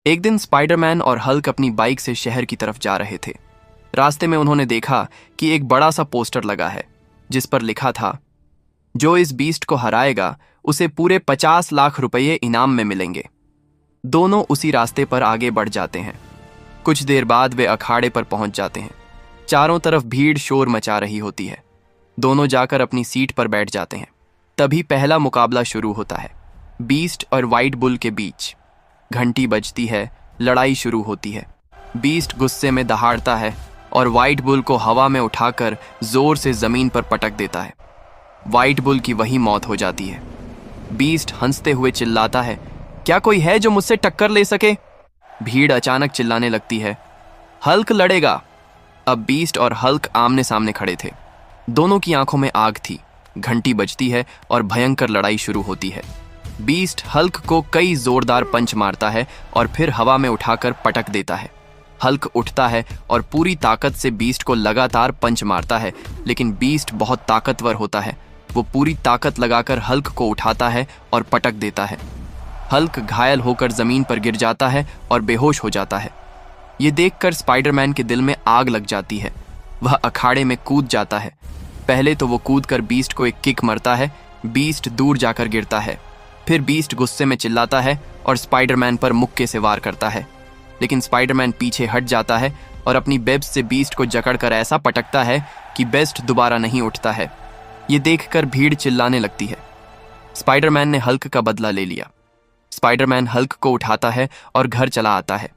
एक दिन स्पाइडरमैन और हल्क अपनी बाइक से शहर की तरफ जा रहे थे। रास्ते में उन्होंने देखा कि एक बड़ा सा पोस्टर लगा है जिस पर लिखा था, जो इस बीस्ट को हराएगा उसे पूरे 50 लाख रुपये इनाम में मिलेंगे। दोनों उसी रास्ते पर आगे बढ़ जाते हैं। कुछ देर बाद वे अखाड़े पर पहुंच जाते हैं। चारों तरफ भीड़ शोर मचा रही होती है। दोनों जाकर अपनी सीट पर बैठ जाते हैं। तभी पहला मुकाबला शुरू होता है, बीस्ट और वाइट बुल के बीच। घंटी बजती है, लड़ाई शुरू होती है। बीस्ट गुस्से में दहाड़ता है और वाइट बुल को हवा में उठाकर जोर से जमीन पर पटक देता है। वाइट बुल की वही मौत हो जाती है। बीस्ट हंसते हुए चिल्लाता है, क्या कोई है जो मुझसे टक्कर ले सके? भीड़ अचानक चिल्लाने लगती है, हल्क लड़ेगा। अब बीस्ट और हल्क आमने सामने खड़े थे। दोनों की आंखों में आग थी। घंटी बजती है और भयंकर लड़ाई शुरू होती है। बीस्ट हल्क को कई जोरदार पंच मारता है और फिर हवा में उठाकर पटक देता है। हल्क उठता है और पूरी ताकत से बीस्ट को लगातार पंच मारता है, लेकिन बीस्ट बहुत ताकतवर होता है। वो पूरी ताकत लगाकर हल्क को उठाता है और पटक देता है। हल्क घायल होकर जमीन पर गिर जाता है और बेहोश हो जाता है। ये देखकर स्पाइडरमैन के दिल में आग लग जाती है। वह अखाड़े में कूद जाता है। पहले तो वो कूदकर बीस्ट को एक किक मारता है। बीस्ट दूर जाकर गिरता है। फिर बीस्ट गुस्से में चिल्लाता है और स्पाइडरमैन पर मुक्के से वार करता है, लेकिन स्पाइडरमैन पीछे हट जाता है और अपनी वेब्स से बीस्ट को जकड़कर ऐसा पटकता है कि बेस्ट दोबारा नहीं उठता है। ये देखकर भीड़ चिल्लाने लगती है। स्पाइडरमैन ने हल्क का बदला ले लिया। स्पाइडरमैन हल्क को उठाता है और घर चला आता है।